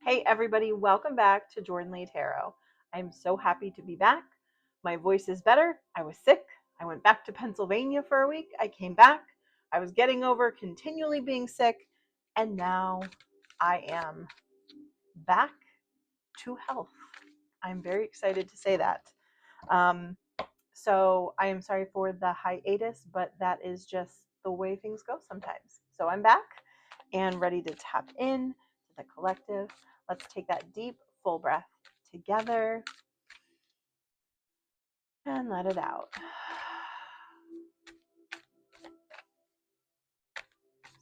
Hey everybody, welcome back to Jordan Lee Tarot. I'm so happy to be back. My voice is better. I was sick. I went back to Pennsylvania for a week. I came back. I was getting over continually being sick, and now I am back to health. I'm very excited to say that. Um, so I am sorry for the hiatus, but that is just the way things go sometimes. So I'm back and ready to tap in to the collective. Let's take that deep, full breath together and let it out.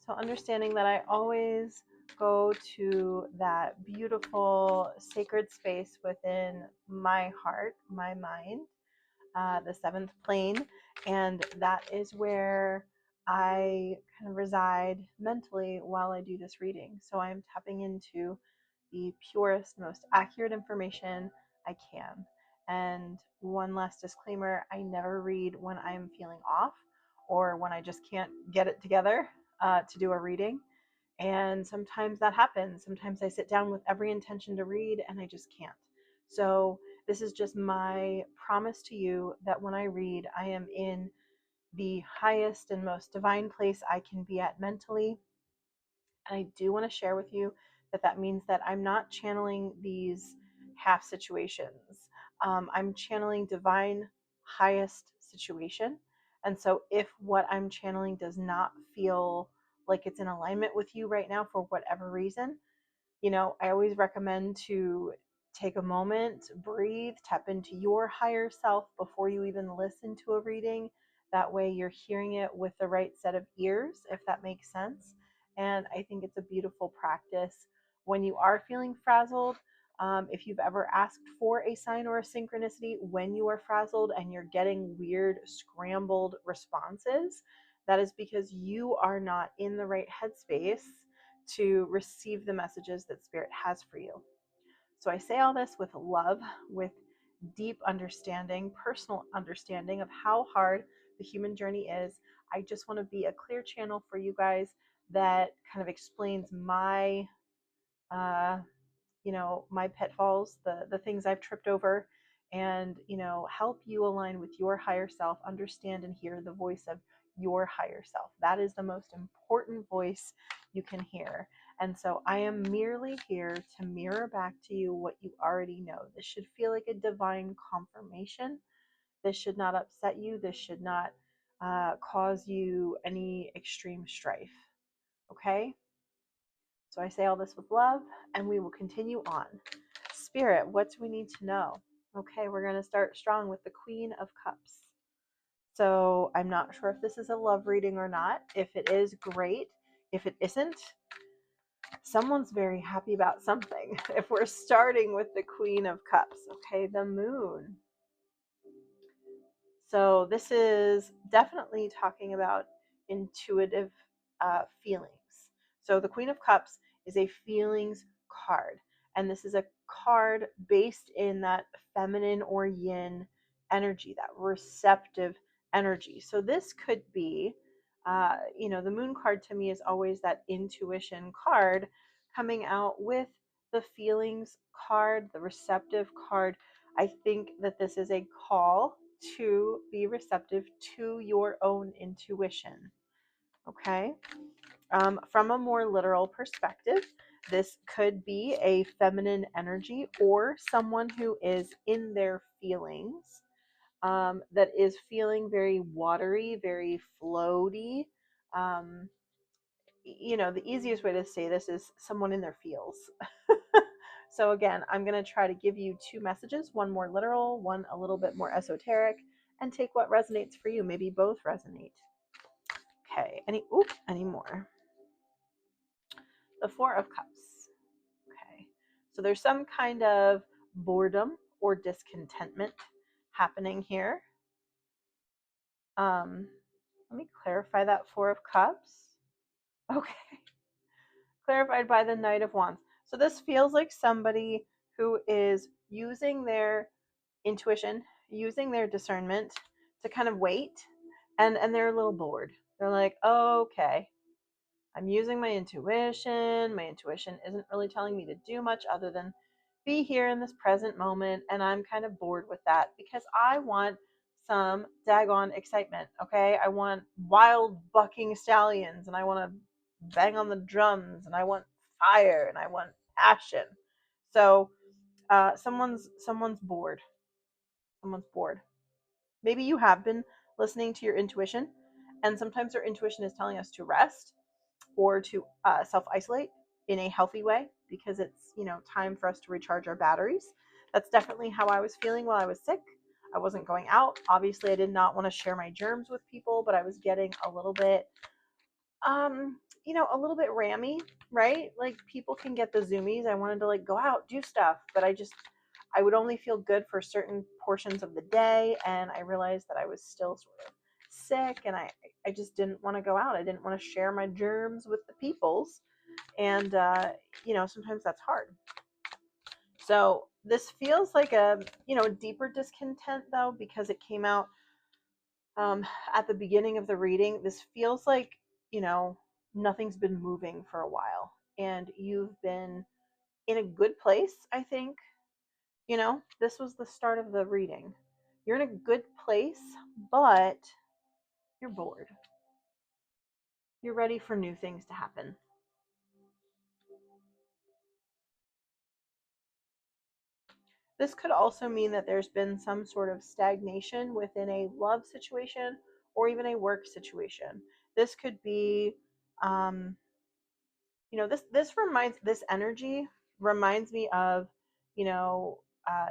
So understanding that I always go to that beautiful sacred space within my heart, my mind, the seventh plane, and that is where I kind of reside mentally while I do this reading. So I'm tapping into the purest, most accurate information I can. And one last disclaimer, I never read when I'm feeling off or when I just can't get it together to do a reading. And sometimes that happens. Sometimes I sit down with every intention to read and I just can't. So this is just my promise to you that when I read, I am in the highest and most divine place I can be at mentally. And I do want to share with you that that means that I'm not channeling these half situations. I'm channeling divine highest situation. And so if what I'm channeling does not feel like it's in alignment with you right now for whatever reason, I always recommend to take a moment, breathe, tap into your higher self before you even listen to a reading. That way you're hearing it with the right set of ears, if that makes sense. And I think it's a beautiful practice when you are feeling frazzled. If you've ever asked for a sign or a synchronicity when you are frazzled and you're getting weird, scrambled responses, that is because you are not in the right headspace to receive the messages that Spirit has for you. So I say all this with love, with deep understanding, personal understanding of how hard the human journey is. I just want to be a clear channel for you guys that kind of explains my uh, my pitfalls, the things I've tripped over, and help you align with your higher self, understand and hear the voice of your higher self. That is the most important voice you can hear. And so I am merely here to mirror back to you what you already know. This should feel like a divine confirmation. This should not upset you. This should not cause you any extreme strife. Okay? So I say all this with love, and we will continue on. Spirit, what do we need to know? Okay, we're going to start strong with the Queen of Cups. So I'm not sure if this is a love reading or not. If it is, great. If it isn't, someone's very happy about something. If we're starting with the Queen of Cups, okay, the Moon. So this is definitely talking about intuitive feelings. So the Queen of Cups is a feelings card, and this is a card based in that feminine or yin energy, that receptive energy. So this could be, the Moon card to me is always that intuition card coming out with the feelings card, the receptive card. I think that this is a call to be receptive to your own intuition. Okay. From a more literal perspective, this could be a feminine energy or someone who is in their feelings, that is feeling very watery, very floaty. Um, the easiest way to say this is someone in their feels. So again, I'm going to try to give you two messages, one more literal, one a little bit more esoteric, and take what resonates for you. Maybe both resonate. Okay, any more? The Four of Cups. Okay, so there's some kind of boredom or discontentment happening here. Let me clarify that Four of Cups. Okay, clarified by the Knight of Wands. So this feels like somebody who is using their intuition, using their discernment to kind of wait, and they're a little bored. They're like, oh, okay, I'm using my intuition. My intuition isn't really telling me to do much other than be here in this present moment. And I'm kind of bored with that because I want some daggone excitement. Okay. I want wild bucking stallions and I want to bang on the drums and I want fire and I want passion. So someone's bored. Someone's bored. Maybe you have been listening to your intuition, and sometimes our intuition is telling us to rest or to self isolate in a healthy way because it's time for us to recharge our batteries. That's definitely how I was feeling while I was sick. I wasn't going out. Obviously, I did not want to share my germs with people, but I was getting a little bit a little bit rammy, right? Like people can get the zoomies. I wanted to like go out, do stuff, but I would only feel good for certain portions of the day, and I realized that I was still sort of sick, and I just didn't want to go out. I didn't want to share my germs with the peoples, and sometimes that's hard. So this feels like a deeper discontent though because it came out at the beginning of the reading. This feels like you know nothing's been moving for a while, and you've been in a good place. I think this was the start of the reading. You're in a good place, but you're bored. You're ready for new things to happen. This could also mean that there's been some sort of stagnation within a love situation or even a work situation. This could be, um, this energy reminds me of,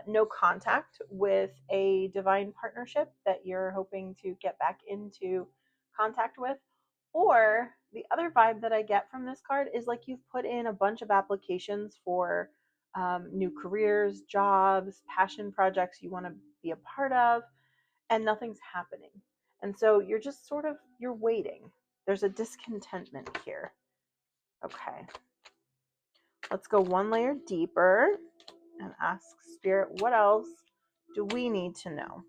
no contact with a divine partnership that you're hoping to get back into contact with. Or the other vibe that I get from this card is like you've put in a bunch of applications for new careers, jobs, passion projects you want to be a part of, and nothing's happening. And so you're just you're waiting. There's a discontentment here. Okay, let's go one layer deeper and ask Spirit, what else do we need to know?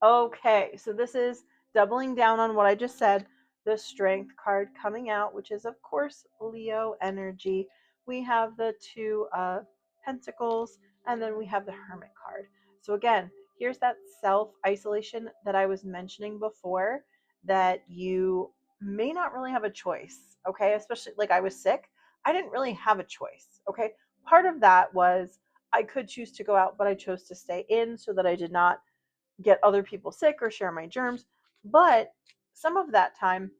Okay, so this is doubling down on what I just said. The Strength card coming out, which is, of course, Leo energy. We have the Two of Pentacles, and then we have the Hermit card. So, again, here's that self isolation that I was mentioning before, that you may not really have a choice, okay? Especially like I was sick. I didn't really have a choice, okay? Part of that was I could choose to go out, but I chose to stay in so that I did not get other people sick or share my germs. But some of that time,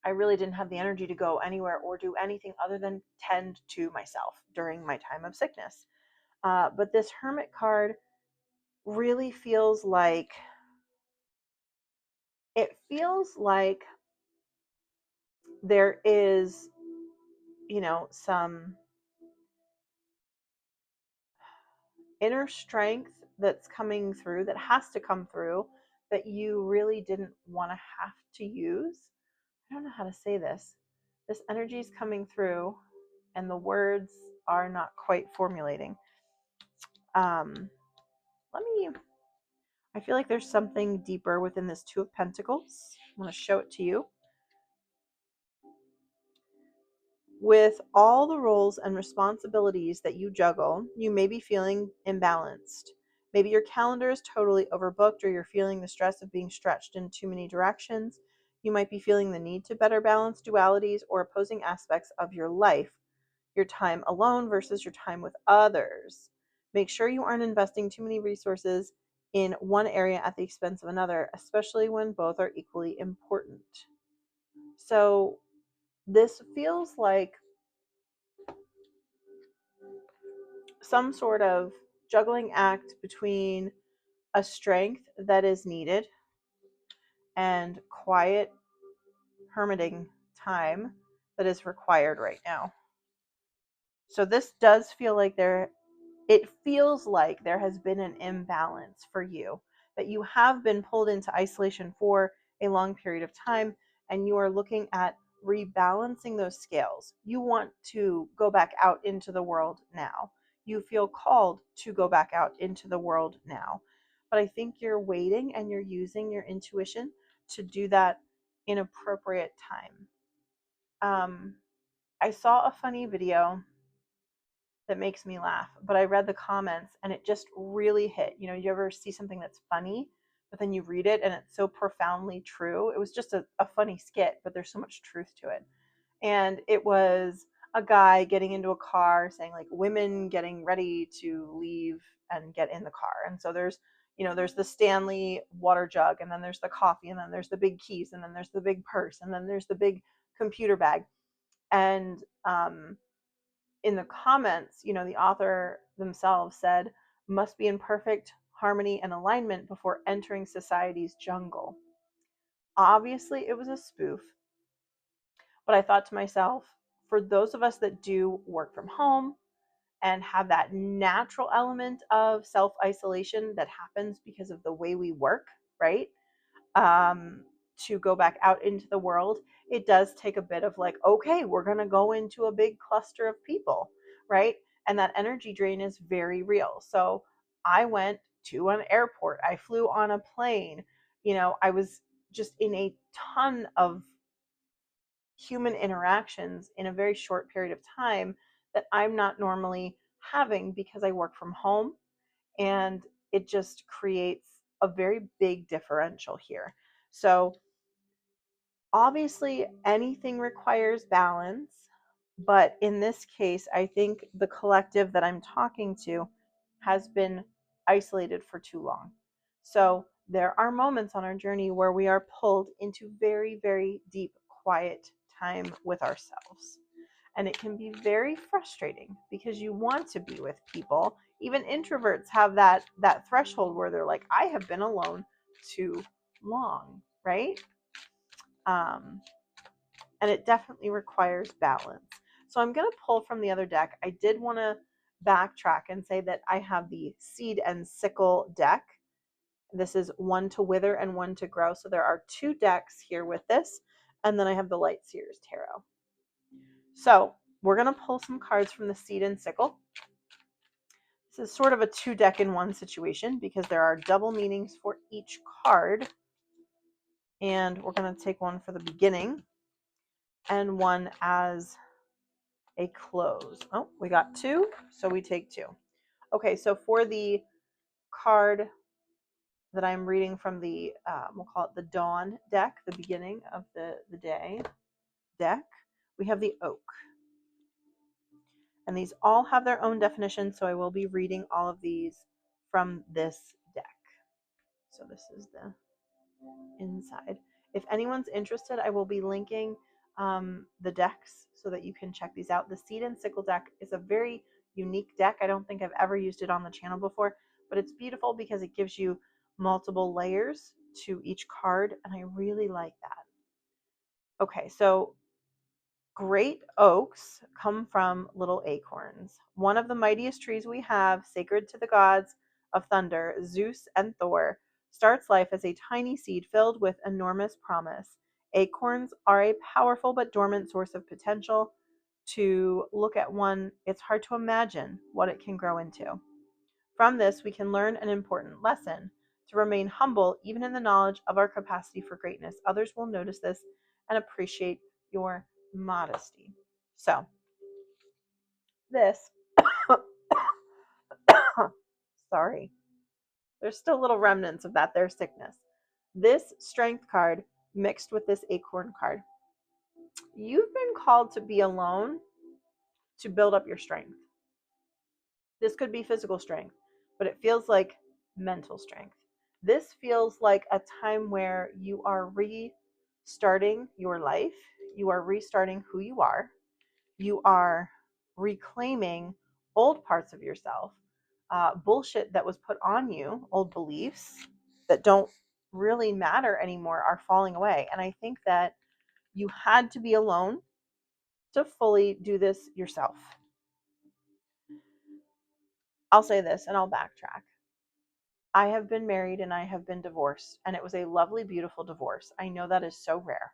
I really didn't have the energy to go anywhere or do anything other than tend to myself during my time of sickness. But this Hermit card really feels like there is, some inner strength that's coming through, that has to come through, that you really didn't want to have to use. I don't know how to say this. This energy is coming through, and the words are not quite formulating. Um, let me. I feel like there's something deeper within this Two of Pentacles. I want to show it to you. With all the roles and responsibilities that you juggle, you may be feeling imbalanced. Maybe your calendar is totally overbooked, or you're feeling the stress of being stretched in too many directions. You might be feeling the need to better balance dualities or opposing aspects of your life, your time alone versus your time with others. Make sure you aren't investing too many resources in one area at the expense of another, especially when both are equally important. So, this feels like some sort of juggling act between a strength that is needed and quiet hermiting time that is required right now. So this does feel like it feels like there has been an imbalance for you, that you have been pulled into isolation for a long period of time, and you are looking at rebalancing those scales. You want to go back out into the world now. You feel called to go back out into the world now. But I think you're waiting and you're using your intuition to do that in appropriate time. I saw a funny video that makes me laugh, but I read the comments and it just really hit. You know, you ever see something that's funny, but then you read it and it's so profoundly true? It was just a funny skit, but there's so much truth to it. And it was a guy getting into a car saying, like, women getting ready to leave and get in the car. And so there's, you know, there's the Stanley water jug, and then there's the coffee, and then there's the big keys, and then there's the big purse, and then there's the big computer bag. And in the comments, you know, the author themselves said, must be in perfect harmony and alignment before entering society's jungle. Obviously, it was a spoof, but I thought to myself, for those of us that do work from home and have that natural element of self isolation that happens because of the way we work, right? Um, to go back out into the world, it does take a bit of like, okay, we're going to go into a big cluster of people, right? And that energy drain is very real. So I went to an airport, I flew on a plane, you know, I was just in a ton of human interactions in a very short period of time that I'm not normally having because I work from home. And it just creates a very big differential here. So obviously, anything requires balance. But in this case, I think the collective that I'm talking to has been isolated for too long. So there are moments on our journey where we are pulled into very, very deep, quiet time with ourselves. And it can be very frustrating because you want to be with people. Even introverts have that threshold where they're like, I have been alone too long, right? Um, and it definitely requires balance. So I'm going to pull from the other deck. I did want to backtrack and say that I have the seed and sickle deck. This is one to wither and one to grow. So there are two decks here with this. And then I have the Light Seers Tarot. So we're going to pull some cards from the seed and sickle. This is sort of a two deck in one situation because there are double meanings for each card. And we're going to take one for the beginning and one as a close. Oh, we got two, so we take two. Okay, so for the card that I'm reading from the, we'll call it the dawn deck, the beginning of the day deck, we have the oak. And these all have their own definition, so I will be reading all of these from this deck. So this is the inside. If anyone's interested, I will be linking the decks so that you can check these out. The Seed and Sickle deck is a very unique deck. I don't think I've ever used it on the channel before, but it's beautiful because it gives you multiple layers to each card, and I really like that. Okay, so great oaks come from little acorns. One of the mightiest trees we have, sacred to the gods of thunder, Zeus and Thor, starts life as a tiny seed filled with enormous promise. Acorns are a powerful but dormant source of potential. To look at one, it's hard to imagine what it can grow into. From this, we can learn an important lesson to remain humble, even in the knowledge of our capacity for greatness. Others will notice this and appreciate your modesty. So, this, sorry, there's still little remnants of that there sickness. This strength card mixed with this acorn card. You've been called to be alone to build up your strength. This could be physical strength, but it feels like mental strength. This feels like a time where you are restarting your life, you are restarting who you are reclaiming old parts of yourself, bullshit that was put on you, old beliefs that don't really matter anymore are falling away. And I think that you had to be alone to fully do this yourself. I'll say this and I'll backtrack. I have been married and I have been divorced, and it was a lovely, beautiful divorce. I know that is so rare,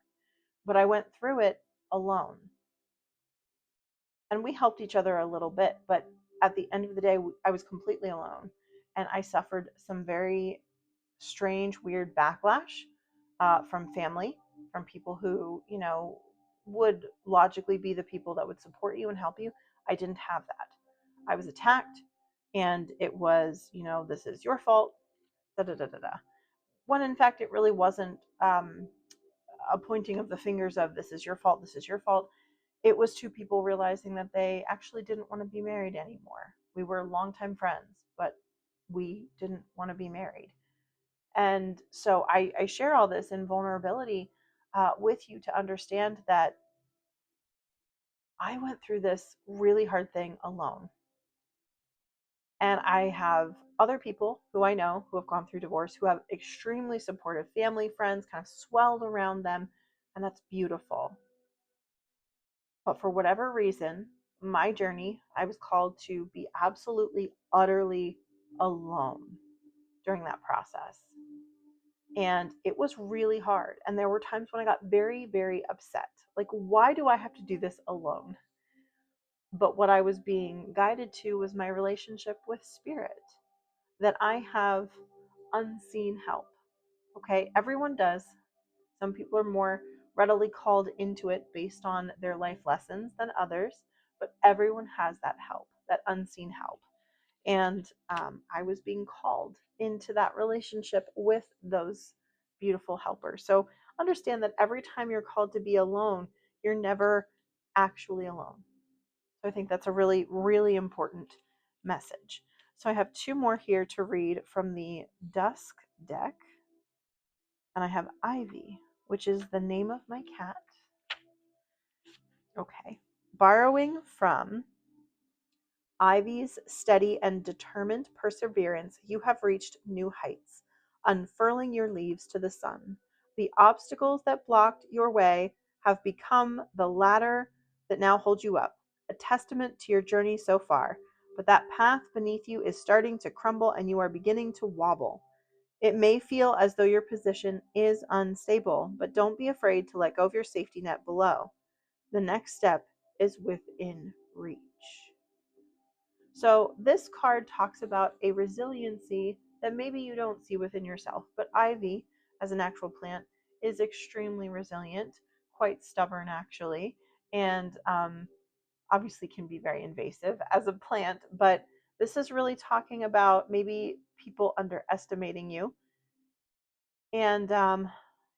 but I went through it alone. And we helped each other a little bit, but at the end of the day, I was completely alone. And I suffered some very strange, weird backlash from family, from people who, you know, would logically be the people that would support you and help you. I didn't have that. I was attacked, and it was, this is your fault, da da da da da. When in fact, it really wasn't a pointing of the fingers of this is your fault, this is your fault. It was two people realizing that they actually didn't want to be married anymore. We were longtime friends, but we didn't want to be married. And so I share all this in vulnerability with you to understand that I went through this really hard thing alone. And I have other people who I know who have gone through divorce who have extremely supportive family, friends kind of swelled around them. And that's beautiful. But for whatever reason, my journey, I was called to be absolutely, utterly alone during that process. And it was really hard. And there were times when I got very, very upset. Like, why do I have to do this alone? But what I was being guided to was my relationship with spirit, that I have unseen help. Okay, everyone does. Some people are more readily called into it based on their life lessons than others, but everyone has that help, that unseen help. And I was being called into that relationship with those beautiful helpers. So understand that every time you're called to be alone, you're never actually alone. So I think that's a really, really important message. So I have two more here to read from the Dusk deck. And I have Ivy, which is the name of my cat. Okay. Borrowing from Ivy's steady and determined perseverance, you have reached new heights, unfurling your leaves to the sun. The obstacles that blocked your way have become the ladder that now holds you up, a testament to your journey so far. But that path beneath you is starting to crumble and you are beginning to wobble. It may feel as though your position is unstable, but don't be afraid to let go of your safety net below. The next step is within reach. So this card talks about a resiliency that maybe you don't see within yourself, but ivy, as an actual plant, is extremely resilient, quite stubborn actually, and obviously can be very invasive as a plant. But this is really talking about maybe people underestimating you, and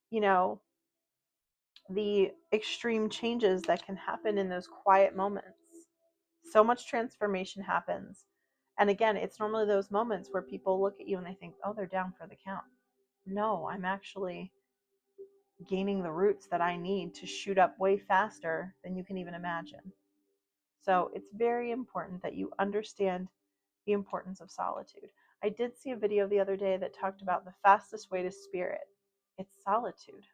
you know the extreme changes that can happen in those quiet moments. So much transformation happens. And again, it's normally those moments where people look at you and they think, oh, they're down for the count. No, I'm actually gaining the roots that I need to shoot up way faster than you can even imagine. So it's very important that you understand the importance of solitude. I did see a video the other day that talked about the fastest way to spirit. It's solitude.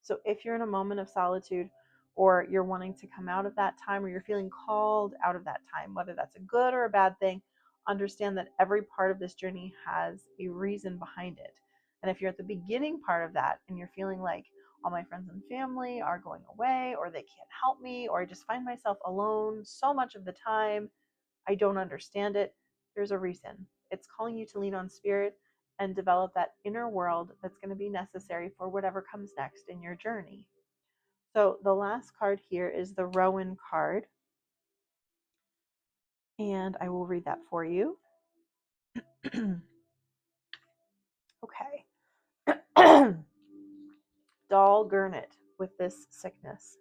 So if you're in a moment of solitude, or you're wanting to come out of that time, or you're feeling called out of that time, whether that's a good or a bad thing, understand that every part of this journey has a reason behind it. And if you're at the beginning part of that and you're feeling like all my friends and family are going away, or they can't help me, or I just find myself alone so much of the time, I don't understand it, there's a reason. It's calling you to lean on spirit and develop that inner world that's going to be necessary for whatever comes next in your journey. So the last card here is the Rowan card, and I will read that for you. Okay. Doll Gurnet with this sickness.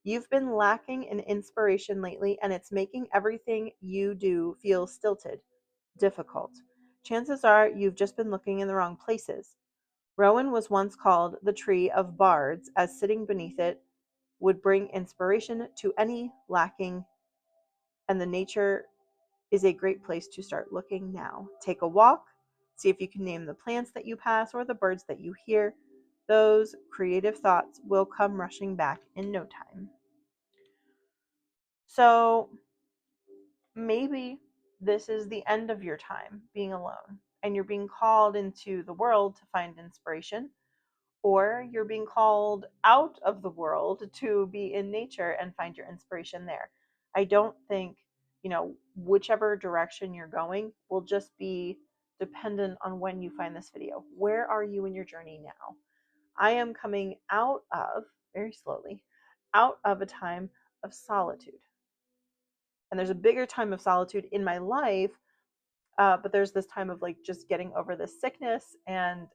You've been lacking in inspiration lately, and it's making everything you do feel stilted, difficult. Chances are you've just been looking in the wrong places. Rowan was once called the tree of bards, as sitting beneath it would bring inspiration to any lacking, and the nature is a great place to start looking now. Take a walk, see if you can name the plants that you pass or the birds that you hear. Those creative thoughts will come rushing back in no time. So maybe this is the end of your time being alone, and you're being called into the world to find inspiration, or you're being called out of the world to be in nature and find your inspiration there. I don't think, whichever direction you're going will just be dependent on when you find this video. Where are you in your journey now? I am coming out of, very slowly, out of a time of solitude. And there's a bigger time of solitude in my life, but there's this time of like just getting over this sickness and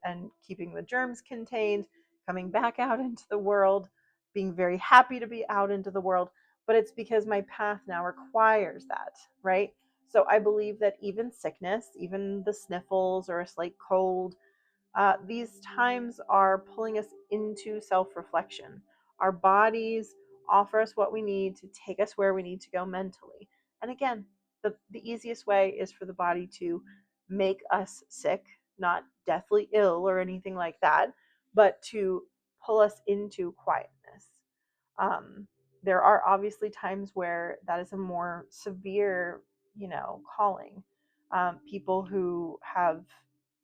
keeping the germs contained, coming back out into the world, being very happy to be out into the world. But it's because my path now requires that, right? So I believe that even sickness, even the sniffles or a slight cold, these times are pulling us into self reflection. Our bodies offer us what we need to take us where we need to go mentally. And again, the easiest way is for the body to make us sick, not deathly ill or anything like that, but to pull us into quietness. Um, there are obviously times where that is a more severe, calling. People who have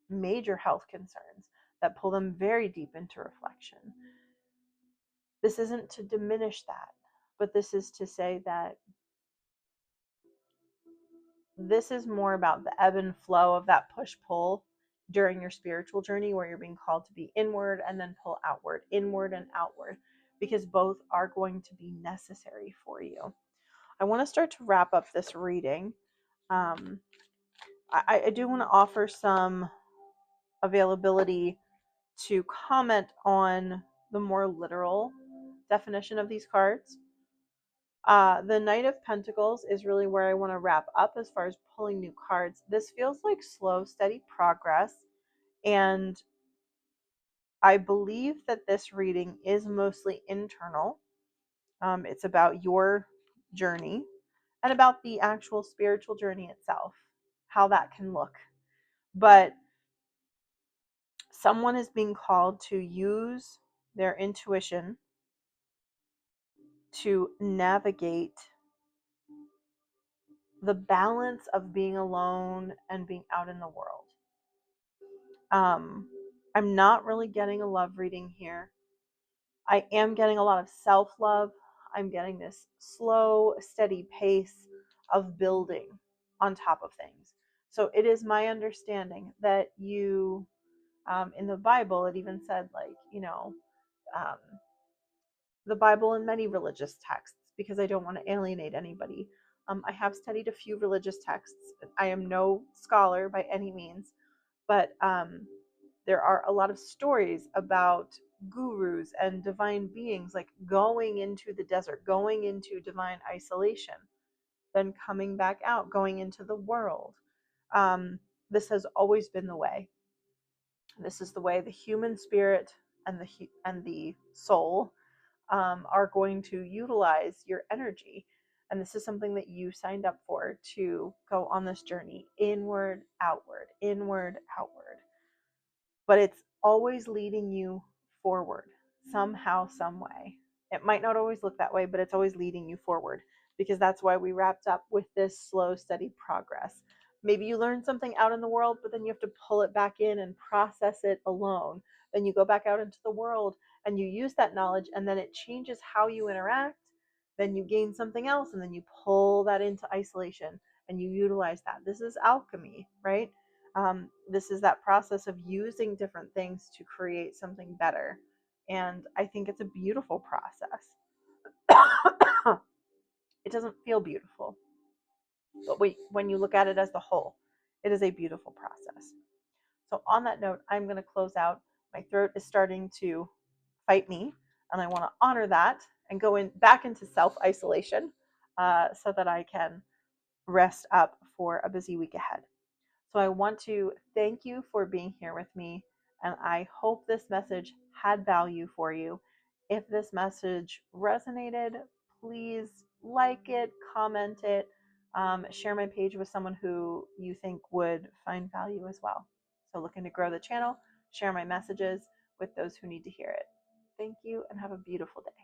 major health concerns that pull them very deep into reflection. This isn't to diminish that, but this is to say that this is more about the ebb and flow of that push pull during your spiritual journey where you're being called to be inward and then pull outward, inward and outward, because both are going to be necessary for you. I want to start to wrap up this reading. I do want to offer some availability to comment on the more literal definition of these cards. The Knight of Pentacles is really where I want to wrap up as far as pulling new cards. This feels like slow, steady progress. And I believe that this reading is mostly internal. It's about your journey and about the actual spiritual journey itself, how that can look. But someone is being called to use their intuition to navigate the balance of being alone and being out in the world. I'm not really getting a love reading here. I am getting a lot of self-love. I'm getting this slow, steady pace of building on top of things. So it is my understanding that you, in the Bible, it even said um, the Bible and many religious texts, because I don't want to alienate anybody. I have studied a few religious texts. I am no scholar by any means, but there are a lot of stories about gurus and divine beings like going into the desert, going into divine isolation, then coming back out, going into the world. This has always been the way. This is the way the human spirit and the soul are going to utilize your energy. And this is something that you signed up for, to go on this journey inward, outward, inward, outward. But it's always leading you forward somehow, some way. It might not always look that way, but it's always leading you forward, because that's why we wrapped up with this slow, steady progress. Maybe you learn something out in the world, but then you have to pull it back in and process it alone. Then you go back out into the world and you use that knowledge, and then it changes how you interact. Then you gain something else, and then you pull that into isolation and you utilize that. This is alchemy, right? This is that process of using different things to create something better. And I think it's a beautiful process. It doesn't feel beautiful, but when you look at it as the whole, it is a beautiful process. So on that note, I'm going to close out. My throat is starting to fight me, and I want to honor that and go back into self-isolation so that I can rest up for a busy week ahead. So I want to thank you for being here with me, and I hope this message had value for you. If this message resonated, please like it, comment it, share my page with someone who you think would find value as well. So looking to grow the channel, share my messages with those who need to hear it. Thank you and have a beautiful day.